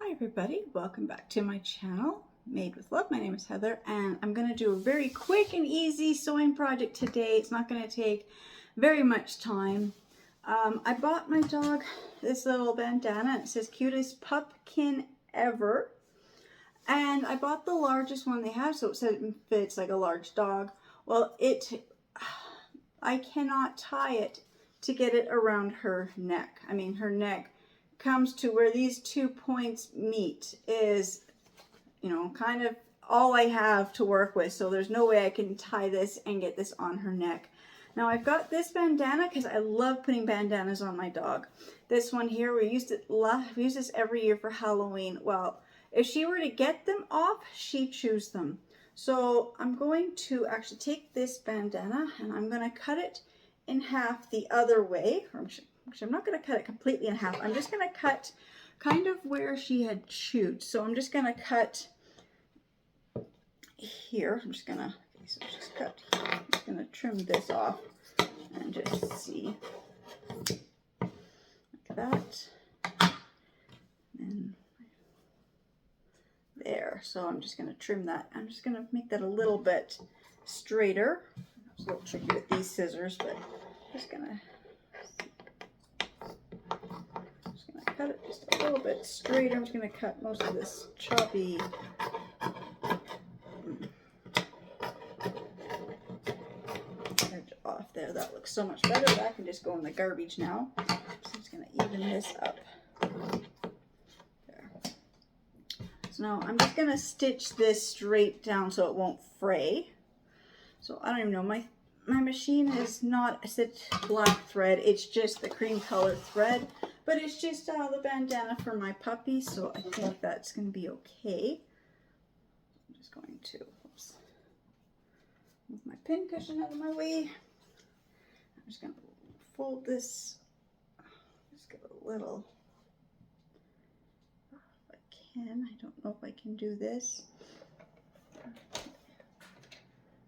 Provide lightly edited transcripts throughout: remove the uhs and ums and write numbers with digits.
Hi everybody, welcome back to my channel, Made with Love. My name is Heather and I'm going to do a very quick and easy sewing project today. It's not going to take very much time. I bought my dog this little bandana. It says cutest pupkin ever. And I bought the largest one they have, so it says it fits like a large dog. Well, I cannot tie it to get it around her neck. I mean, her neck comes to where these 2 points meet is, kind of all I have to work with. So there's no way I can tie this and get this on her neck. Now I've got this bandana because I love putting bandanas on my dog. This one here, we use this every year for Halloween. Well, if she were to get them off, she'd choose them. So I'm going to actually take this bandana and I'm going to cut it in half the other way. Actually, I'm not going to cut it completely in half. I'm just going to cut kind of where she had chewed. So I'm just going to cut here. I'm just going to cut here. I'm just going to trim this off and just see like that. And there. So I'm just going to trim that. I'm just going to make that a little bit straighter. It's a little tricky with these scissors, but I'm just going to cut it just a little bit straighter. I'm just going to cut most of this choppy edge off there. That looks so much better. That can just go in the garbage now. So I'm just going to even this up. There. So now I'm just going to stitch this straight down so it won't fray. So I don't even know, my machine is not a stitch black thread, it's just the cream colored thread. But it's just the bandana for my puppy, so I think that's going to be okay. I'm just going to move my pin cushion out of my way. I'm just going to fold this. Just give it a little. If I can, I don't know if I can do this.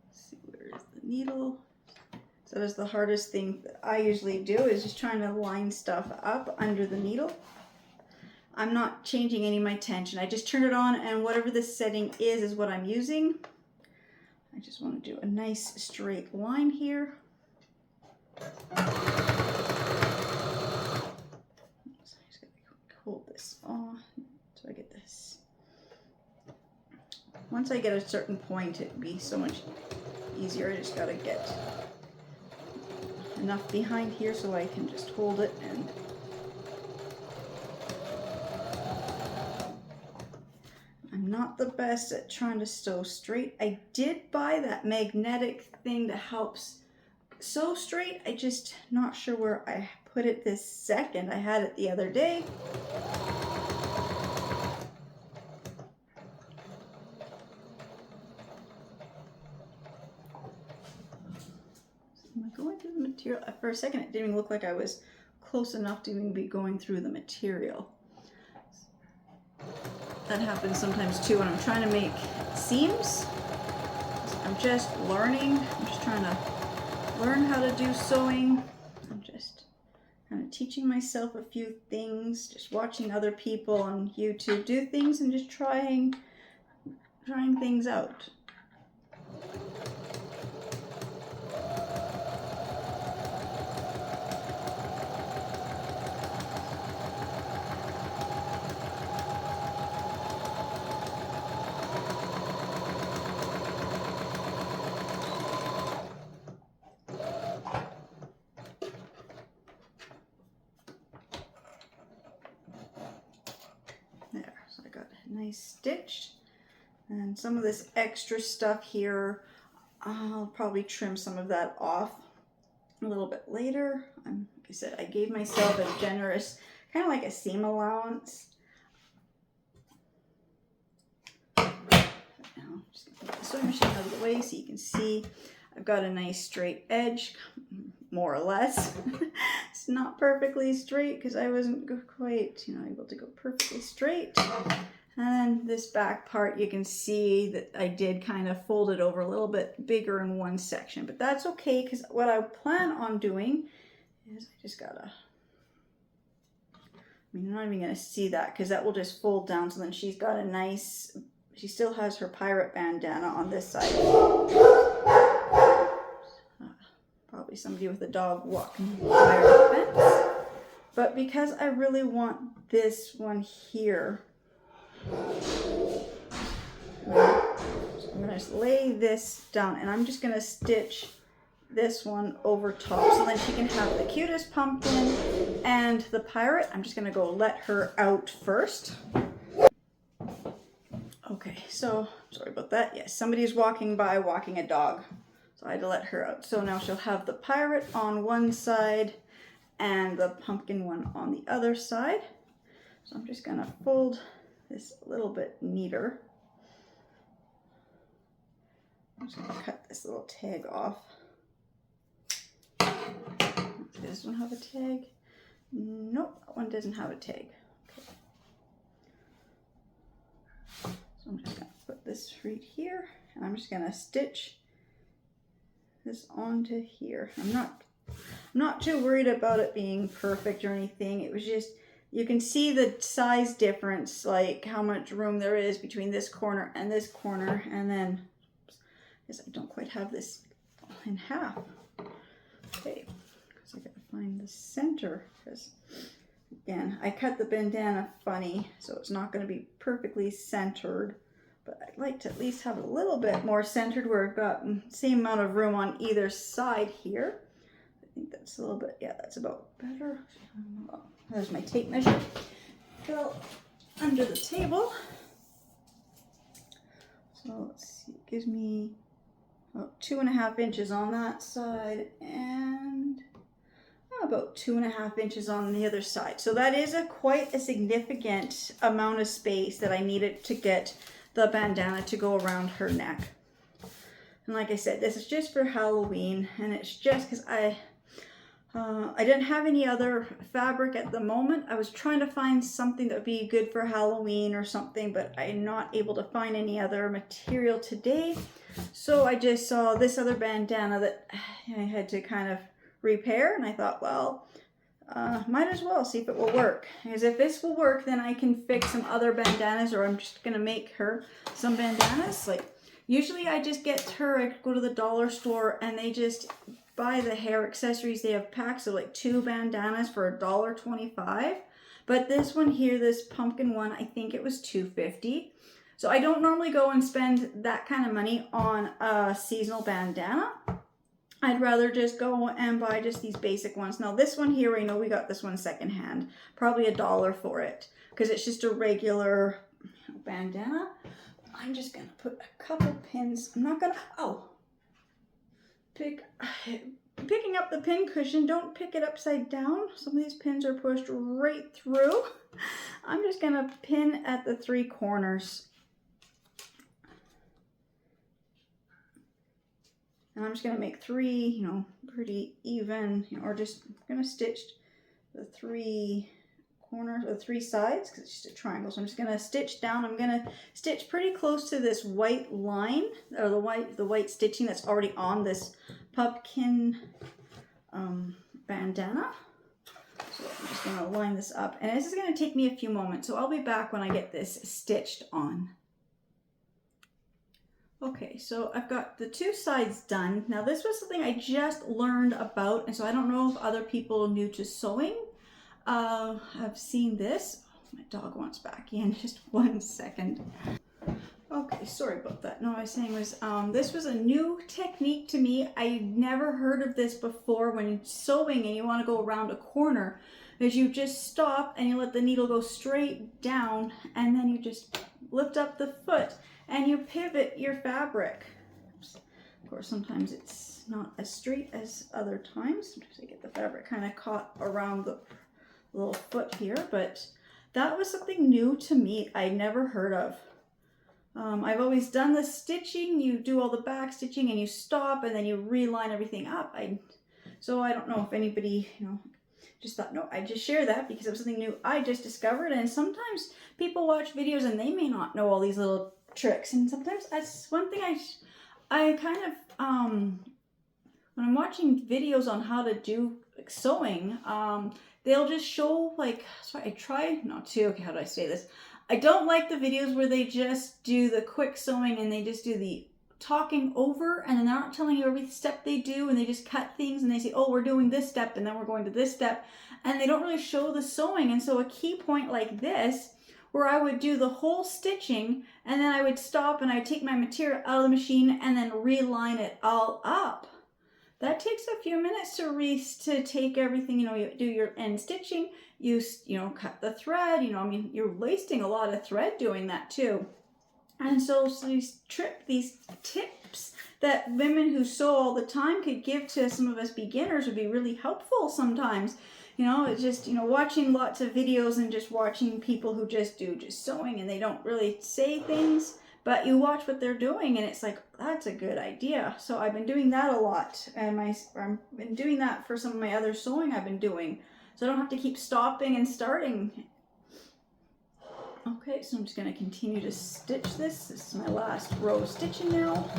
Let's see, where is the needle? So that's the hardest thing that I usually do, is just trying to line stuff up under the needle. I'm not changing any of my tension. I just turn it on and whatever the setting is what I'm using. I just want to do a nice straight line here. So I'm just going to hold this on so I get this. Once I get a certain point, it'd be so much easier. I just got to get enough behind here so I can just hold it. And I'm not the best at trying to sew straight. I did buy that magnetic thing that helps sew straight. I just not sure where I put it this second. I had it the other day. Going through the material. For a second, it didn't even look like I was close enough to even be going through the material. That happens sometimes too when I'm trying to make seams. I'm just learning. I'm just trying to learn how to do sewing. I'm just kind of teaching myself a few things, just watching other people on YouTube do things and just trying things out. There, so I got a nice stitch, and some of this extra stuff here, I'll probably trim some of that off a little bit later. Like I said, I gave myself a generous, kind of like a seam allowance. Now, I'm just going to put the sewing machine out of the way so you can see I've got a nice straight edge, more or less. It's not perfectly straight because I wasn't quite, able to go perfectly straight. And this back part, you can see that I did kind of fold it over a little bit bigger in one section, but that's okay because what I plan on doing is I just gotta mean, you're not even going to see that because that will just fold down. So then she's got a nice, she still has her pirate bandana on this side. Probably somebody with a dog walking by the fence. But because I really want this one here, so I'm going to just lay this down and I'm just going to stitch this one over top so then she can have the cutest pumpkin and the pirate. I'm just going to go let her out first. Okay, so sorry about that. Yes, somebody's walking by walking a dog. So I had to let her out. So now she'll have the pirate on one side and the pumpkin one on the other side. So I'm just going to fold this a little bit neater. I'm just going to cut this little tag off. Does this one have a tag? Nope, that one doesn't have a tag. Okay. So I'm just going to put this right here and I'm just going to stitch this onto here. I'm not too worried about it being perfect or anything. It was just, you can see the size difference, like how much room there is between this corner and this corner. And then, I guess I don't quite have this in half. Okay, so I gotta find the center because, again, I cut the bandana funny, so it's not gonna be perfectly centered. But I'd like to at least have a little bit more centered where I've got the same amount of room on either side here. I think that's a little bit, yeah, that's about better. There's my tape measure. Go under the table. So let's see, it gives me about 2.5 inches on that side and about 2.5 inches on the other side. So that is quite a significant amount of space that I needed to get the bandana to go around her neck. And like I said, this is just for Halloween, and it's just because I didn't have any other fabric at the moment. I was trying to find something that would be good for Halloween or something, but I'm not able to find any other material today. So I just saw this other bandana that I had to kind of repair, and I thought, well, might as well see if it will work. Because if this will work, then I can fix some other bandanas, or I'm just gonna make her some bandanas. Like usually I just get her, I go to the dollar store and they just buy the hair accessories. They have packs of like 2 bandanas for $1.25. But this one here, this pumpkin one, I think it was $2.50. So I don't normally go and spend that kind of money on a seasonal bandana. I'd rather just go and buy just these basic ones. Now this one here, I know we got this one secondhand, probably $1 for it because it's just a regular bandana. I'm just gonna put a couple pins. I'm not gonna, picking up the pin cushion, don't pick it upside down. Some of these pins are pushed right through. I'm just gonna pin at the 3 corners. And I'm just going to make 3, pretty even, or just going to stitch the 3 corners, or 3 sides, because it's just a triangle. So I'm just going to stitch down. I'm going to stitch pretty close to this white line, or the white stitching that's already on this pumpkin bandana. So I'm just going to line this up. And this is going to take me a few moments, so I'll be back when I get this stitched on. Okay, so I've got the 2 sides done. Now this was something I just learned about, and so I don't know if other people new to sewing have seen this. Oh, my dog wants back in, just 1 second. Okay, sorry about that. No, I was saying was, this was a new technique to me. I never heard of this before. When you're sewing and you want to go around a corner, is you just stop and you let the needle go straight down, and then you just lift up the foot and you pivot your fabric. Oops. Of course, sometimes it's not as straight as other times. Sometimes I get the fabric kind of caught around the little foot here, but that was something new to me I never heard of. I've always done the stitching. You do all the back stitching and you stop and then you reline everything up. So I don't know if anybody, just thought, no, I just share that because it was something new I just discovered. And sometimes people watch videos and they may not know all these little tricks. And sometimes that's one thing I kind of, when I'm watching videos on how to do sewing, they'll just show like, sorry, I try not to, okay, how do I say this? I don't like the videos where they just do the quick sewing and they just do the talking over and then they're not telling you every step they do, and they just cut things and they say, oh, we're doing this step and then we're going to this step, and they don't really show the sewing. And so a key point like this, where I would do the whole stitching and then I would stop and I'd take my material out of the machine and then reline it all up. That takes a few minutes to take everything, you know, you do your end stitching, you know, cut the thread, you know, I mean, you're wasting a lot of thread doing that too. And so these tips that women who sew all the time could give to some of us beginners would be really helpful sometimes. You know, it's just, you know, watching lots of videos and just watching people who just do sewing and they don't really say things, but you watch what they're doing and it's like, that's a good idea. So I've been doing that a lot, and I've been doing that for some of my other sewing I've been doing. So I don't have to keep stopping and starting. Okay, so I'm just going to continue to stitch this. This is my last row of stitching now.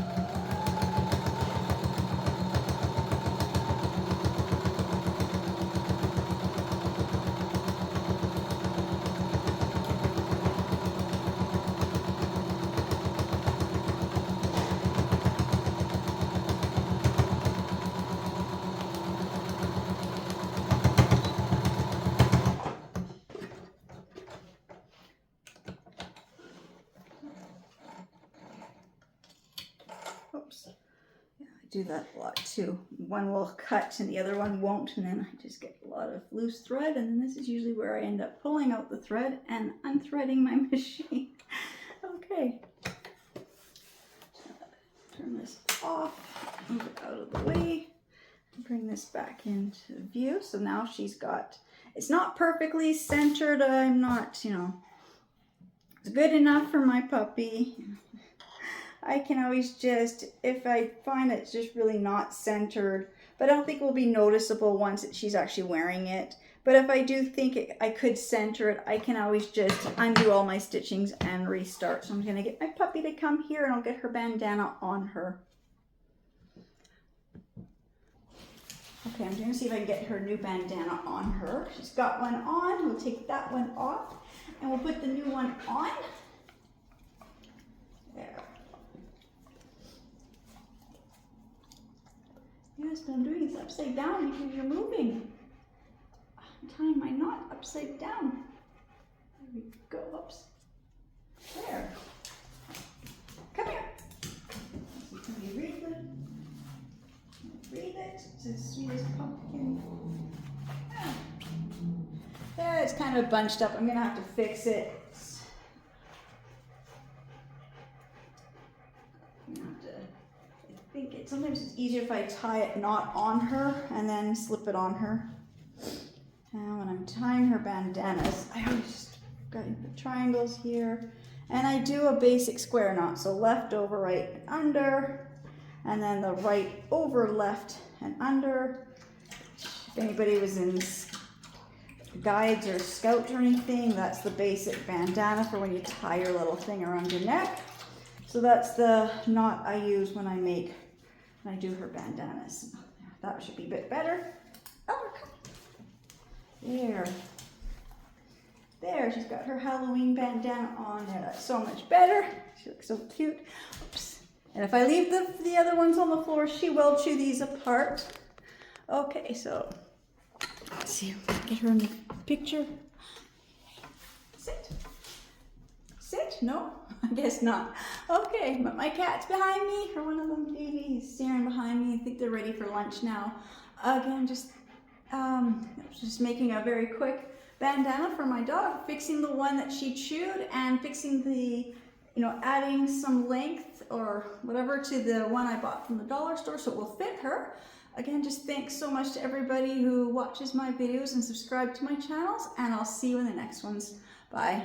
Oops. Yeah, I do that a lot too. One will cut and the other one won't, and then I just get a lot of loose thread, and then this is usually where I end up pulling out the thread and unthreading my machine. Okay. Turn this off, move it out of the way, bring this back into view. So now she's got, it's not perfectly centered. I'm not, you know, it's good enough for my puppy. I can always just, if I find it's just really not centered, but I don't think it will be noticeable once she's actually wearing it. But if I do think I could center it, I can always just undo all my stitchings and restart. So I'm going to get my puppy to come here and I'll get her bandana on her. Okay, I'm going to see if I can get her new bandana on her. She's got one on. We'll take that one off and we'll put the new one on. There. Yes, but I'm doing this upside down because you're moving. I'm tying my knot upside down. There we go. Oops. There. Come here. Can you read it? Read it. It's as sweet as pumpkin. Yeah, it's kind of bunched up. I'm going to have to fix it. Sometimes it's easier if I tie it not on her and then slip it on her. And when I'm tying her bandanas, I always just got the triangles here, and I do a basic square knot. So left over, right, and under, and then the right over, left, and under. If anybody was in guides or scouts or anything, that's the basic bandana for when you tie your little thing around your neck. So that's the knot I use when I do her bandanas. That should be a bit better. Oh, there. There, she's got her Halloween bandana on there. That's so much better. She looks so cute. Oops. And if I leave the other ones on the floor, she will chew these apart. Okay, so let's see if I can get her in the picture. Sit. Sit? No, I guess not. Okay, but my cat's behind me, or one of them babies staring behind me. I think they're ready for lunch now. Again, just making a very quick bandana for my dog, fixing the one that she chewed and fixing the, you know, adding some length or whatever to the one I bought from the dollar store so it will fit her. Again, just thanks so much to everybody who watches my videos and subscribe to my channels, and I'll see you in the next ones. Bye.